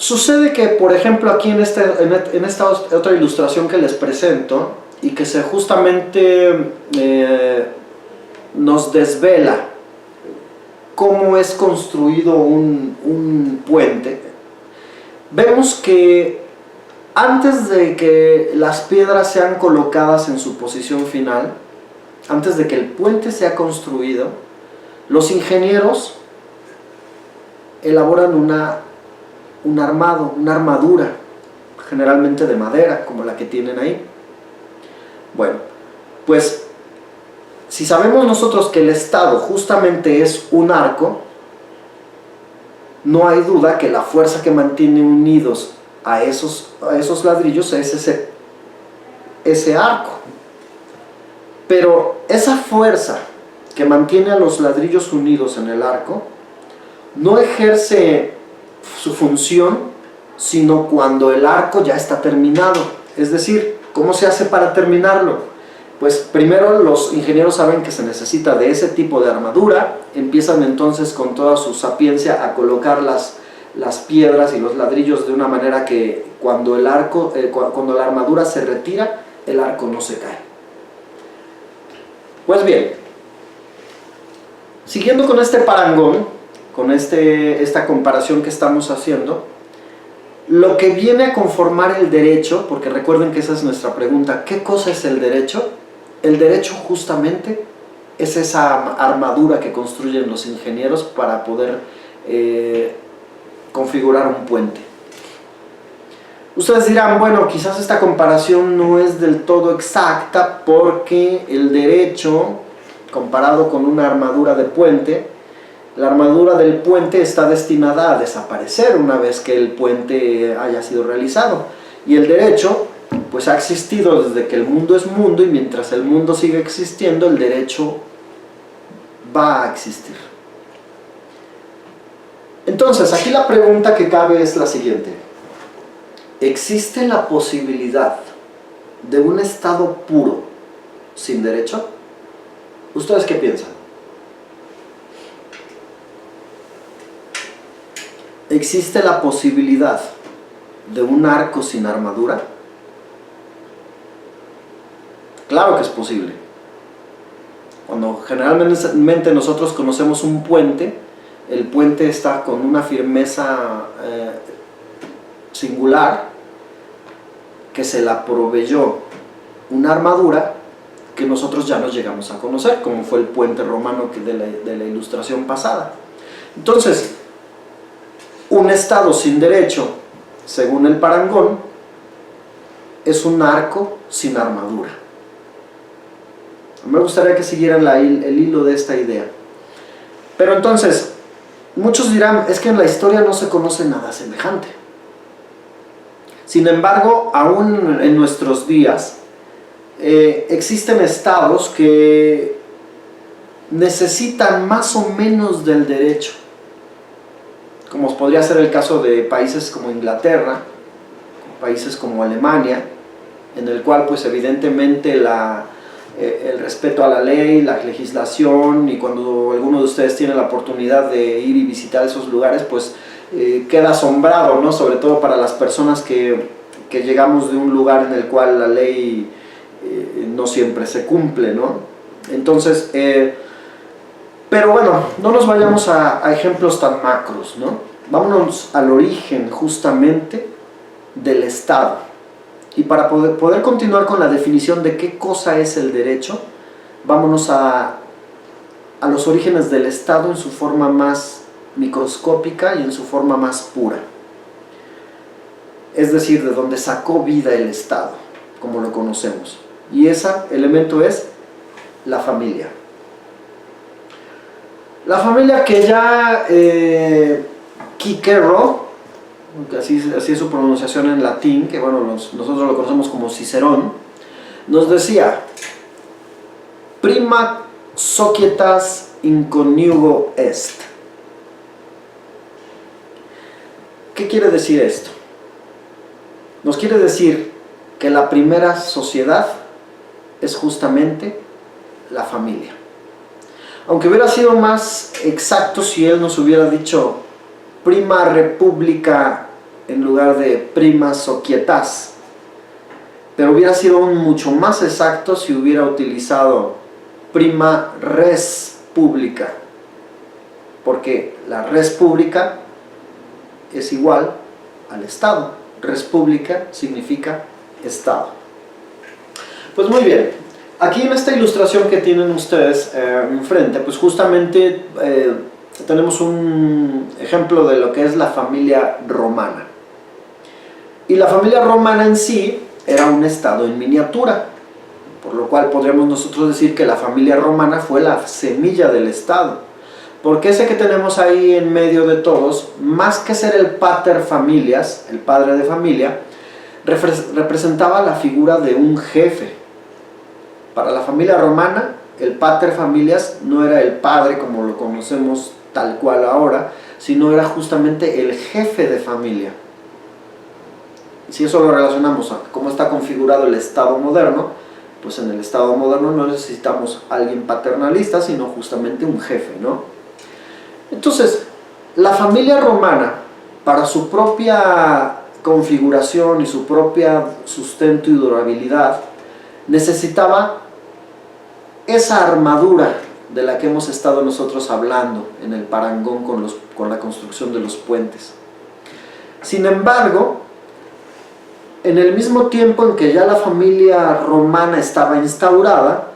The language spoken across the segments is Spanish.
Sucede que, por ejemplo, aquí en esta otra ilustración que les presento, y que justamente nos desvela cómo es construido un puente, vemos que antes de que las piedras sean colocadas en su posición final, antes de que el puente sea construido, los ingenieros elaboran un armado, una armadura, generalmente de madera, como la que tienen ahí. Bueno, pues si sabemos nosotros que el estado justamente es un arco, no hay duda que la fuerza que mantiene unidos a esos ladrillos es ese arco. Pero esa fuerza que mantiene a los ladrillos unidos en el arco no ejerce su función sino cuando el arco ya está terminado. Es decir, ¿cómo se hace para terminarlo? Pues primero los ingenieros saben que se necesita de ese tipo de armadura, empiezan entonces con toda su sapiencia a colocar las piedras y los ladrillos de una manera que cuando la armadura se retira, el arco no se cae. Pues bien, siguiendo con este parangón, con esta comparación que estamos haciendo, lo que viene a conformar el derecho, porque recuerden que esa es nuestra pregunta, ¿qué cosa es el derecho? El derecho justamente es esa armadura que construyen los ingenieros para poder configurar un puente. Ustedes dirán, bueno, quizás esta comparación no es del todo exacta porque el derecho, comparado con una armadura de puente, la armadura del puente está destinada a desaparecer una vez que el puente haya sido realizado. Y el derecho, pues ha existido desde que el mundo es mundo, y mientras el mundo sigue existiendo, el derecho va a existir. Entonces, aquí la pregunta que cabe es la siguiente. ¿Existe la posibilidad de un estado puro sin derecho? ¿Ustedes qué piensan? ¿Existe la posibilidad de un arco sin armadura? Claro que es posible. Cuando generalmente nosotros conocemos un puente, el puente está con una firmeza singular que se la proveyó una armadura que nosotros ya no llegamos a conocer, como fue el puente romano de la ilustración pasada. Entonces, un estado sin derecho, según el parangón, es un arco sin armadura. Me gustaría que siguieran el hilo de esta idea. Pero entonces, muchos dirán, es que en la historia no se conoce nada semejante. Sin embargo, aún en nuestros días, existen estados que necesitan más o menos del derecho, como podría ser el caso de países como Inglaterra, países como Alemania, en el cual pues evidentemente el respeto a la ley, la legislación, y cuando alguno de ustedes tiene la oportunidad de ir y visitar esos lugares, pues queda asombrado, ¿no? Sobre todo para las personas que llegamos de un lugar en el cual la ley no siempre se cumple, ¿no? Entonces, pero bueno, no nos vayamos a ejemplos tan macros, ¿no? Vámonos al origen justamente del Estado. Y para poder continuar con la definición de qué cosa es el derecho, vámonos a los orígenes del Estado en su forma más microscópica y en su forma más pura. Es decir, de donde sacó vida el Estado, como lo conocemos. Y ese elemento es la familia. La familia que ya Cicero, así es su pronunciación en latín, que bueno, nosotros lo conocemos como Cicerón, nos decía: prima societas in coniugo est. ¿Qué quiere decir esto? Nos quiere decir que la primera sociedad es justamente la familia. Aunque hubiera sido más exacto si él nos hubiera dicho prima república en lugar de prima societas, pero hubiera sido mucho más exacto si hubiera utilizado prima res publica, porque la res publica es igual al Estado. Res publica significa Estado. Pues muy bien, aquí en esta ilustración que tienen ustedes enfrente, pues justamente tenemos un ejemplo de lo que es la familia romana. Y la familia romana en sí era un estado en miniatura, por lo cual podríamos nosotros decir que la familia romana fue la semilla del estado. Porque ese que tenemos ahí en medio de todos, más que ser el pater familias, el padre de familia, representaba la figura de un jefe. Para la familia romana, el pater familias no era el padre como lo conocemos tal cual ahora, sino era justamente el jefe de familia. Si eso lo relacionamos a cómo está configurado el Estado moderno, pues en el Estado moderno no necesitamos a alguien paternalista, sino justamente un jefe, ¿no? Entonces, la familia romana, para su propia configuración y su propia sustento y durabilidad, necesitaba esa armadura de la que hemos estado nosotros hablando en el parangón con la construcción de los puentes. Sin embargo, en el mismo tiempo en que ya la familia romana estaba instaurada,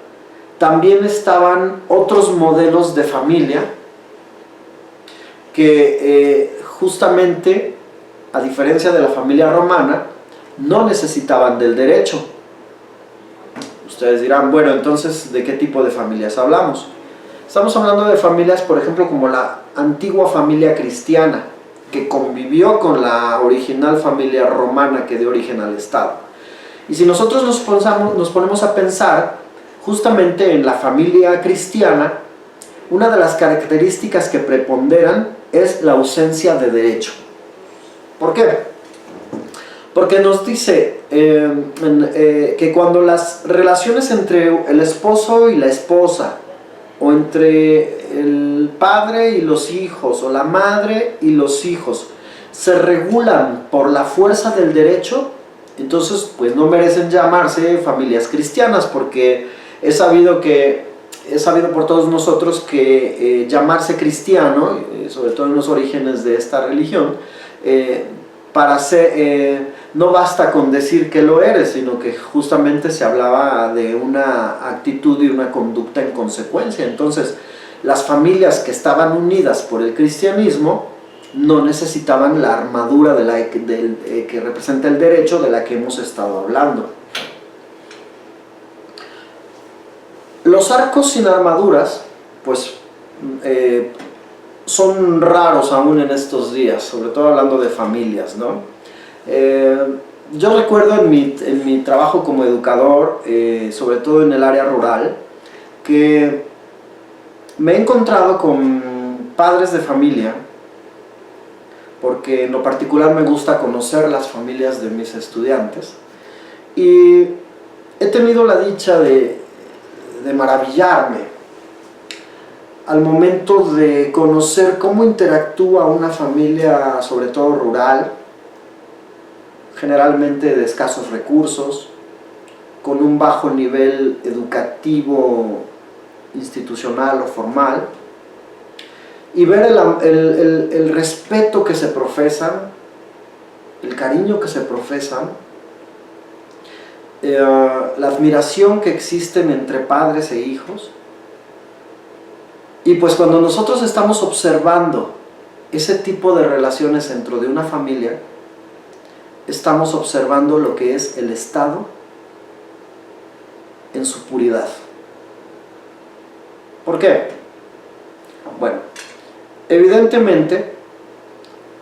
también estaban otros modelos de familia que justamente, a diferencia de la familia romana, no necesitaban del derecho. Ustedes dirán, bueno, entonces, ¿de qué tipo de familias hablamos? Estamos hablando de familias, por ejemplo, como la antigua familia cristiana, que convivió con la original familia romana que dio origen al Estado. Y si nosotros nos ponemos a pensar justamente en la familia cristiana, una de las características que preponderan es la ausencia de derecho. ¿Por qué? Porque nos dice que cuando las relaciones entre el esposo y la esposa, o entre el padre y los hijos, o la madre y los hijos, se regulan por la fuerza del derecho, entonces pues no merecen llamarse familias cristianas, porque es sabido por todos nosotros que llamarse cristiano, sobre todo en los orígenes de esta religión, no basta con decir que lo eres, sino que justamente se hablaba de una actitud y una conducta en consecuencia. Entonces, las familias que estaban unidas por el cristianismo no necesitaban la armadura que representa el derecho de la que hemos estado hablando. Los arcos sin armaduras, pues, son raros aún en estos días, sobre todo hablando de familias, ¿no? Yo recuerdo en mi trabajo como educador, sobre todo en el área rural, que me he encontrado con padres de familia, porque en lo particular me gusta conocer las familias de mis estudiantes, y he tenido la dicha de maravillarme al momento de conocer cómo interactúa una familia, sobre todo rural, generalmente de escasos recursos, con un bajo nivel educativo, institucional o formal, y ver el respeto que se profesan, el cariño que se profesan, la admiración que existen entre padres e hijos. Y pues cuando nosotros estamos observando ese tipo de relaciones dentro de una familia, estamos observando lo que es el Estado en su puridad. ¿Por qué? Bueno, evidentemente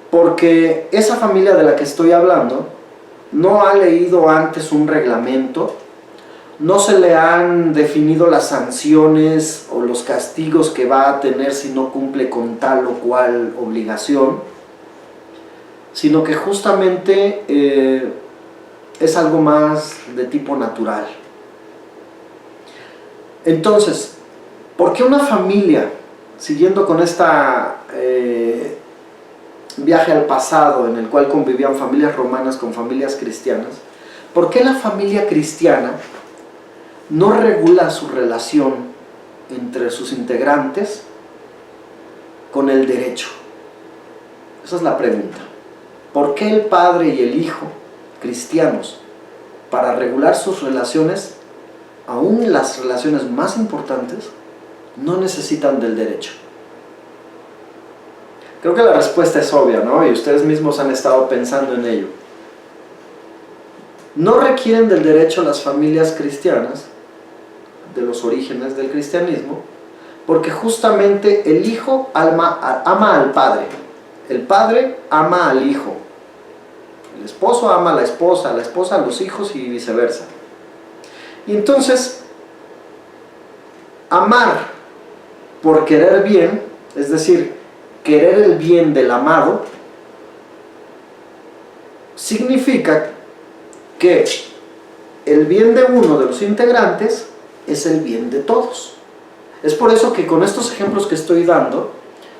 porque esa familia de la que estoy hablando no ha leído antes un reglamento, no se le han definido las sanciones o los castigos que va a tener si no cumple con tal o cual obligación, sino que justamente es algo más de tipo natural. Entonces, ¿por qué una familia, siguiendo con esta viaje al pasado en el cual convivían familias romanas con familias cristianas, ¿por qué la familia cristiana no regula su relación entre sus integrantes con el derecho? Esa es la pregunta. ¿Por qué el padre y el hijo cristianos, para regular sus relaciones, aún las relaciones más importantes, no necesitan del derecho? Creo que la respuesta es obvia, ¿no? Y ustedes mismos han estado pensando en ello. No requieren del derecho las familias cristianas, de los orígenes del cristianismo, porque justamente el hijo ama al padre, el padre ama al hijo, el esposo ama a la esposa a los hijos y viceversa. Y entonces, amar por querer bien, es decir, querer el bien del amado, significa que el bien de uno de los integrantes es el bien de todos. Es por eso que con estos ejemplos que estoy dando,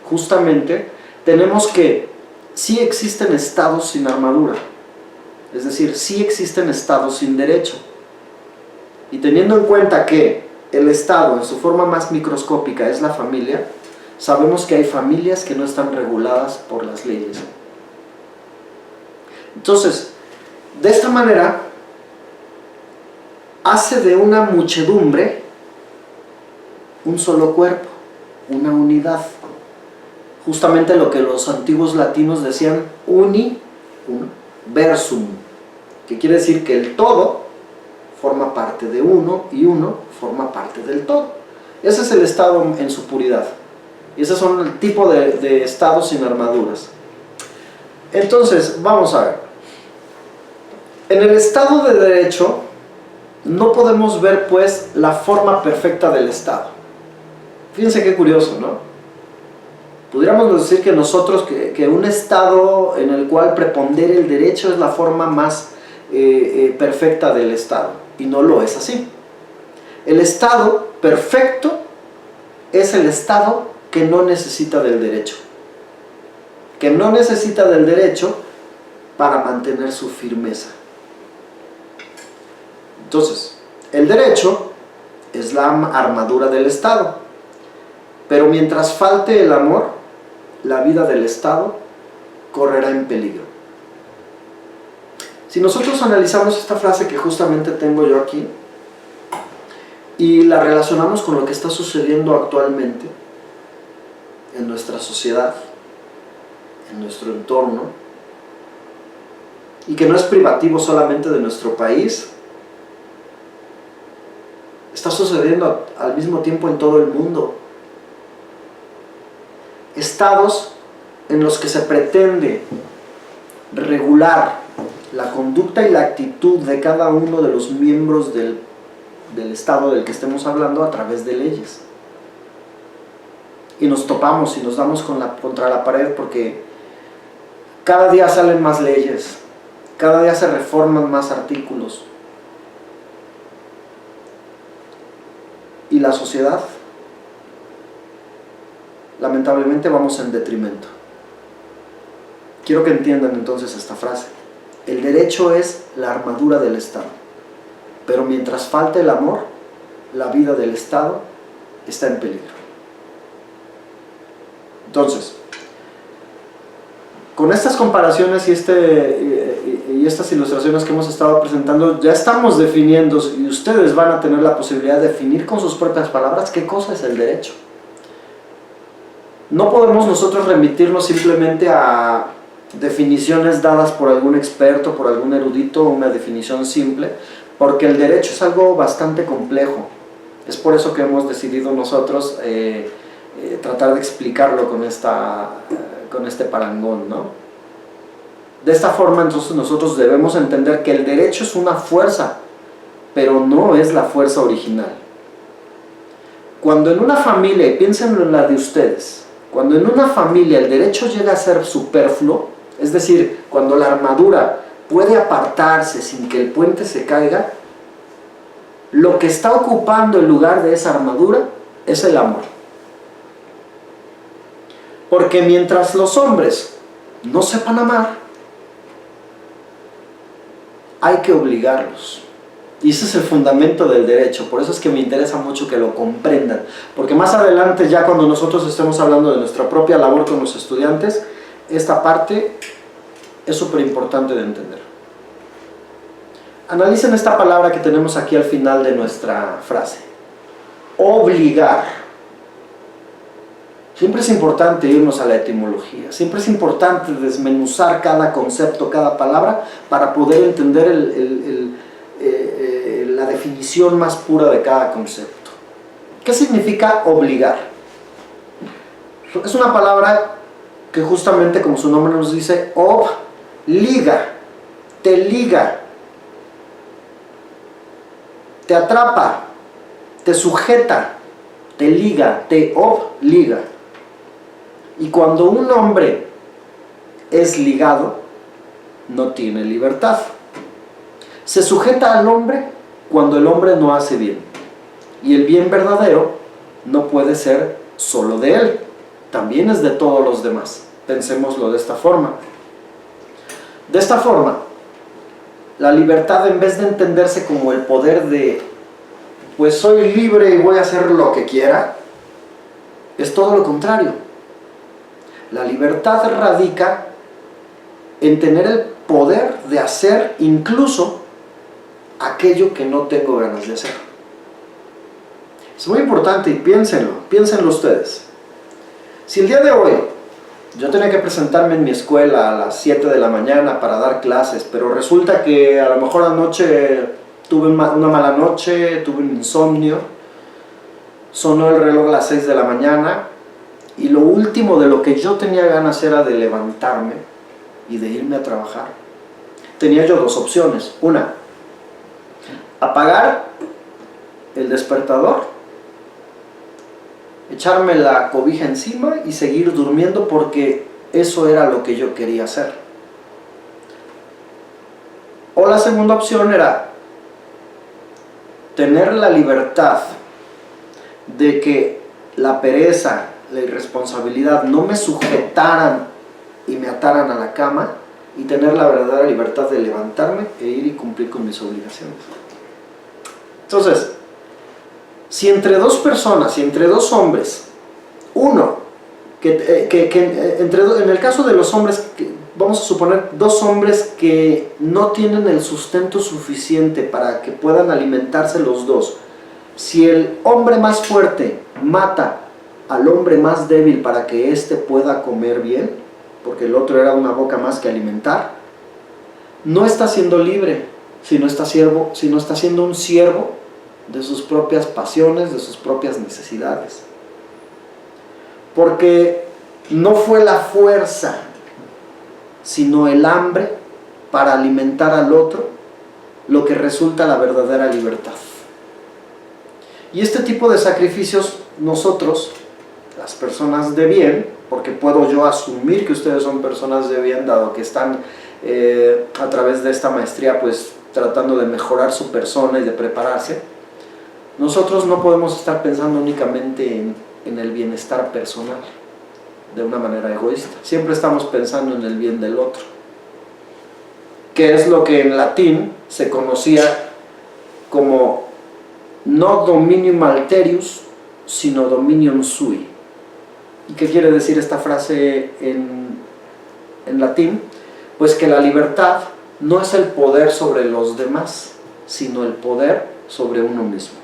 justamente, tenemos que sí existen estados sin armadura, es decir, sí existen estados sin derecho. Y teniendo en cuenta que el estado en su forma más microscópica es la familia, sabemos que hay familias que no están reguladas por las leyes. Entonces, de esta manera, hace de una muchedumbre un solo cuerpo, una unidad. Justamente lo que los antiguos latinos decían universum, que quiere decir que el todo forma parte de uno y uno forma parte del todo. Ese es el estado en su puridad. Y esos son el tipo de estados sin armaduras. Entonces, vamos a ver. En el estado de derecho no podemos ver pues la forma perfecta del estado. Fíjense qué curioso, ¿no? Pudiéramos decir que nosotros, que un estado en el cual prepondere el derecho es la forma más perfecta del estado, y no lo es así. El estado perfecto es el estado que no necesita del derecho, que no necesita del derecho para mantener su firmeza. Entonces, el derecho es la armadura del Estado, pero mientras falte el amor, la vida del Estado correrá en peligro. Si nosotros analizamos esta frase que justamente tengo yo aquí y la relacionamos con lo que está sucediendo actualmente en nuestra sociedad, en nuestro entorno, y que no es privativo solamente de nuestro país, está sucediendo al mismo tiempo en todo el mundo. Estados en los que se pretende regular la conducta y la actitud de cada uno de los miembros del Estado del que estemos hablando a través de leyes. Y nos topamos y nos damos contra la pared porque cada día salen más leyes, cada día se reforman más artículos. Y la sociedad, lamentablemente, vamos en detrimento. Quiero que entiendan entonces esta frase. El derecho es la armadura del Estado, pero mientras falte el amor, la vida del Estado está en peligro. Entonces, con estas comparaciones y estas ilustraciones que hemos estado presentando, ya estamos definiendo, y ustedes van a tener la posibilidad de definir con sus propias palabras qué cosa es el derecho. No podemos nosotros remitirnos simplemente a definiciones dadas por algún experto, por algún erudito, una definición simple, porque el derecho es algo bastante complejo. Es por eso que hemos decidido nosotros tratar de explicarlo con este parangón, ¿no? De esta forma, entonces, nosotros debemos entender que el derecho es una fuerza, pero no es la fuerza original. Cuando en una familia, y piensen en la de ustedes, cuando en una familia el derecho llega a ser superfluo, es decir, cuando la armadura puede apartarse sin que el puente se caiga, lo que está ocupando el lugar de esa armadura es el amor. Porque mientras los hombres no sepan amar, hay que obligarlos. Y ese es el fundamento del derecho, por eso es que me interesa mucho que lo comprendan, porque más adelante, ya cuando nosotros estemos hablando de nuestra propia labor con los estudiantes, esta parte es súper importante de entender. Analicen esta palabra que tenemos aquí al final de nuestra frase: obligar. Siempre es importante irnos a la etimología, siempre es importante desmenuzar cada concepto, cada palabra, para poder entender la definición más pura de cada concepto. ¿Qué significa obligar? Es una palabra que justamente, como su nombre nos dice, obliga, te liga, te atrapa, te sujeta, te liga, te obliga. Y cuando un hombre es ligado, no tiene libertad. Se sujeta al hombre cuando el hombre no hace bien. Y el bien verdadero no puede ser solo de él, también es de todos los demás. Pensémoslo de esta forma. De esta forma, la libertad, en vez de entenderse como el poder de, pues soy libre y voy a hacer lo que quiera, es todo lo contrario. La libertad radica en tener el poder de hacer incluso aquello que no tengo ganas de hacer. Es muy importante, y piénsenlo ustedes. Si el día de hoy yo tenía que presentarme en mi escuela a las 7 de la mañana para dar clases, pero resulta que a lo mejor anoche tuve una mala noche, tuve un insomnio, sonó el reloj a las 6 de la mañana, y lo último de lo que yo tenía ganas era de levantarme y de irme a trabajar. Tenía yo dos opciones. Una, apagar el despertador, echarme la cobija encima y seguir durmiendo, porque eso era lo que yo quería hacer. O la segunda opción era tener la libertad de que la pereza, la irresponsabilidad no me sujetaran y me ataran a la cama, y tener la verdadera libertad de levantarme e ir y cumplir con mis obligaciones. Entonces, si entre dos personas, si entre dos hombres, uno, en el caso de los hombres, vamos a suponer dos hombres que no tienen el sustento suficiente para que puedan alimentarse los dos, si el hombre más fuerte mata al hombre más débil para que éste pueda comer bien, porque el otro era una boca más que alimentar, no está siendo libre, sino está siendo un siervo de sus propias pasiones, de sus propias necesidades. Porque no fue la fuerza, sino el hambre para alimentar al otro lo que resulta la verdadera libertad. Y este tipo de sacrificios nosotros, las personas de bien, porque puedo yo asumir que ustedes son personas de bien, dado que están a través de esta maestría pues tratando de mejorar su persona y de prepararse, nosotros no podemos estar pensando únicamente en el bienestar personal de una manera egoísta. Siempre estamos pensando en el bien del otro, que es lo que en latín se conocía como no dominium alterius, sino dominium sui. ¿Y qué quiere decir esta frase en latín? Pues que la libertad no es el poder sobre los demás, sino el poder sobre uno mismo.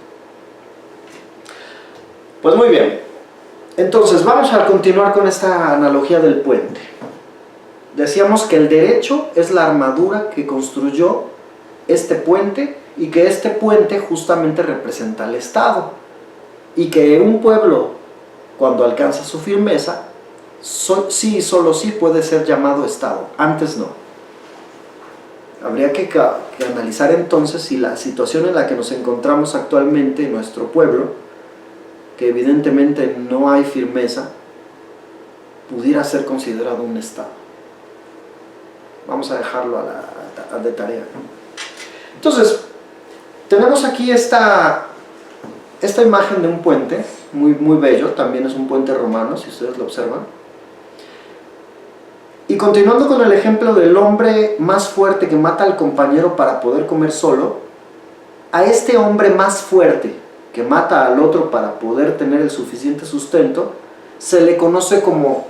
Pues muy bien, entonces vamos a continuar con esta analogía del puente. Decíamos que el derecho es la armadura que construyó este puente, y que este puente justamente representa al Estado, y que un pueblo, cuando alcanza su firmeza, sí y solo sí puede ser llamado Estado, antes no. Habría que analizar entonces si la situación en la que nos encontramos actualmente en nuestro pueblo, que evidentemente no hay firmeza, pudiera ser considerado un Estado. Vamos a dejarlo de tarea. Entonces, tenemos aquí esta imagen de un puente, muy bello, también es un puente romano, si ustedes lo observan. Y continuando con el ejemplo del hombre más fuerte que mata al compañero para poder comer solo, a este hombre más fuerte que mata al otro para poder tener el suficiente sustento, se le conoce como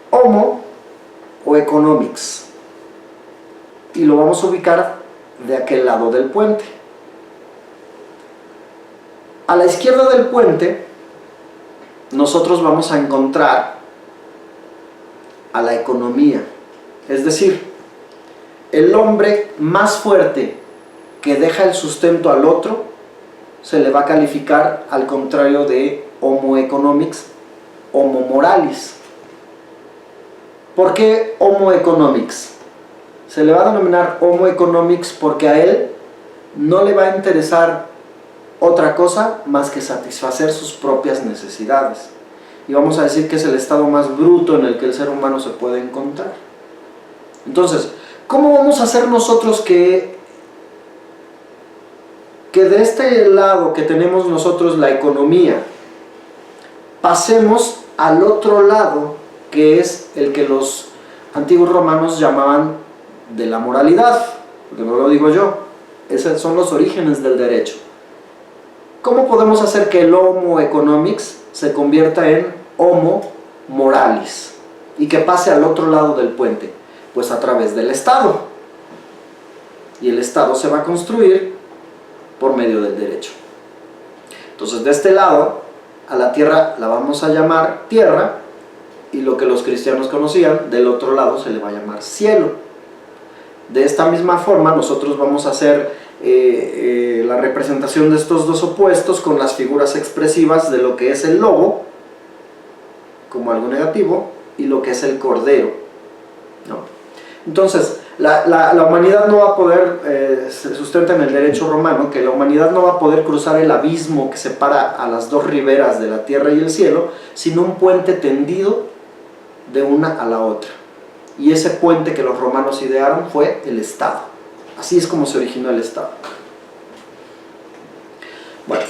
Homo o Economics. Y lo vamos a ubicar de aquel lado del puente. A la izquierda del puente, nosotros vamos a encontrar a la economía. Es decir, el hombre más fuerte que deja el sustento al otro, se le va a calificar al contrario de Homo Economics, Homo Moralis. ¿Por qué Homo Economics? Se le va a denominar Homo Economics porque a él no le va a interesar otra cosa más que satisfacer sus propias necesidades. Y vamos a decir que es el estado más bruto en el que el ser humano se puede encontrar. Entonces, ¿cómo vamos a hacer nosotros que de este lado que tenemos nosotros la economía, pasemos al otro lado, que es el que los antiguos romanos llamaban de la moralidad? Porque no lo digo yo, esos son los orígenes del derecho. ¿Cómo podemos hacer que el Homo Economics se convierta en Homo Moralis y que pase al otro lado del puente? Pues a través del Estado. Y el Estado se va a construir por medio del derecho. Entonces, de este lado, a la tierra la vamos a llamar tierra, y lo que los cristianos conocían, del otro lado se le va a llamar cielo. De esta misma forma, nosotros vamos a hacer la representación de estos dos opuestos con las figuras expresivas de lo que es el lobo, como algo negativo, y lo que es el cordero, ¿no? Entonces, la humanidad no va a poder, se sustenta en el derecho romano, que la humanidad no va a poder cruzar el abismo que separa a las dos riberas de la tierra y el cielo, sino un puente tendido de una a la otra. Y ese puente que los romanos idearon fue el Estado. Así es como se originó el Estado. Bueno,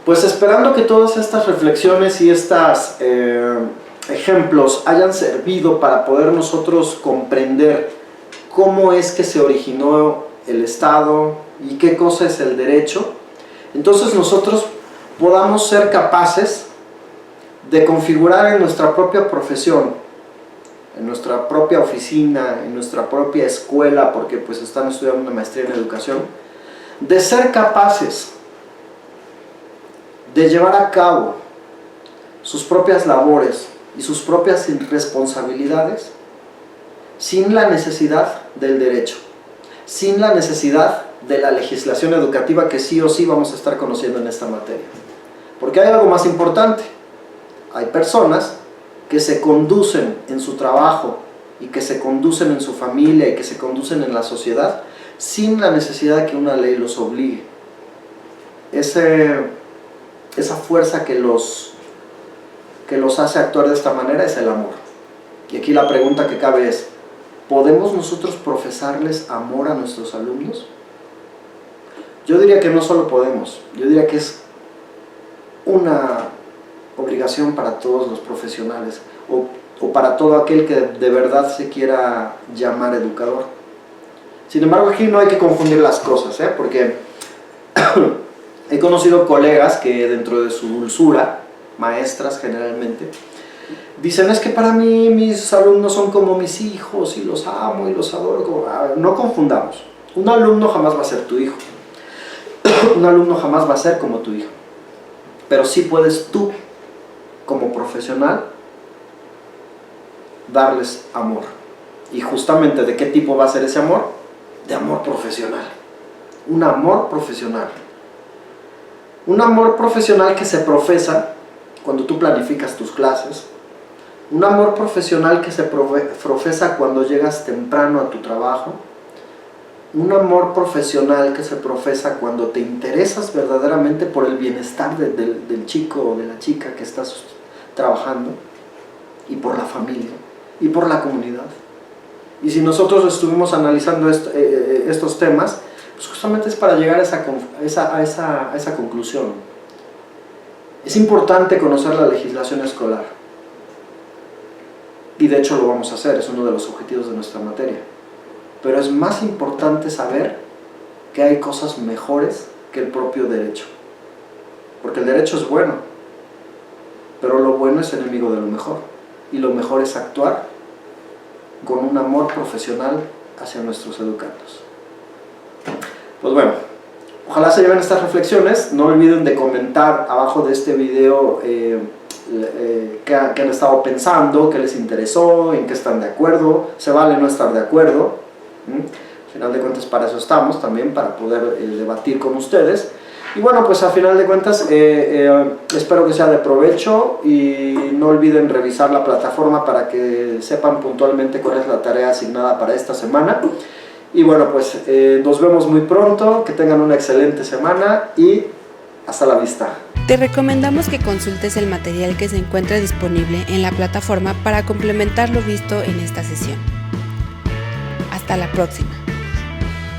pues esperando que todas estas reflexiones y estos ejemplos hayan servido para poder nosotros comprender cómo es que se originó el Estado y qué cosa es el derecho, entonces nosotros podamos ser capaces de configurar en nuestra propia profesión, en nuestra propia oficina, en nuestra propia escuela, porque pues están estudiando una maestría en educación, de ser capaces de llevar a cabo sus propias labores y sus propias responsabilidades sin la necesidad del derecho, sin la necesidad de la legislación educativa que sí o sí vamos a estar conociendo en esta materia. Porque hay algo más importante: hay personas que se conducen en su trabajo y que se conducen en su familia y que se conducen en la sociedad sin la necesidad de que una ley los obligue. Esa fuerza que los hace actuar de esta manera es el amor. Y aquí la pregunta que cabe es: ¿podemos nosotros profesarles amor a nuestros alumnos? Yo diría que no solo podemos, yo diría que es una obligación para todos los profesionales o para todo aquel que de verdad se quiera llamar educador. Sin embargo, aquí no hay que confundir las cosas, porque he conocido colegas que dentro de su dulzura, maestras generalmente, dicen: es que para mí mis alumnos son como mis hijos y los amo y los adoro. No confundamos, un alumno jamás va a ser tu hijo, un alumno jamás va a ser como tu hijo, pero sí puedes tú, como profesional, darles amor. Y justamente, ¿de qué tipo va a ser ese amor? De amor profesional. Un amor profesional. Un amor profesional que se profesa cuando tú planificas tus clases. Un amor profesional que se profesa cuando llegas temprano a tu trabajo. Un amor profesional que se profesa cuando te interesas verdaderamente por el bienestar del chico o de la chica que estás trabajando, y por la familia, y por la comunidad. Y si nosotros estuvimos analizando estos temas, pues justamente es para llegar a esa conclusión. Es importante conocer la legislación escolar. y de hecho lo vamos a hacer, es uno de los objetivos de nuestra materia. Pero es más importante saber que hay cosas mejores que el propio derecho. Porque el derecho es bueno, pero lo bueno es enemigo de lo mejor. Y lo mejor es actuar con un amor profesional hacia nuestros educandos. Pues bueno, ojalá se lleven estas reflexiones. No olviden de comentar abajo de este video qué han estado pensando, qué les interesó, en qué están de acuerdo. Se vale no estar de acuerdo. Al final de cuentas para eso estamos también, para poder debatir con ustedes. Y bueno, pues a final de cuentas espero que sea de provecho y no olviden revisar la plataforma para que sepan puntualmente cuál es la tarea asignada para esta semana. Y bueno, pues nos vemos muy pronto, que tengan una excelente semana y hasta la vista. Te recomendamos que consultes el material que se encuentra disponible en la plataforma para complementar lo visto en esta sesión. Hasta la próxima.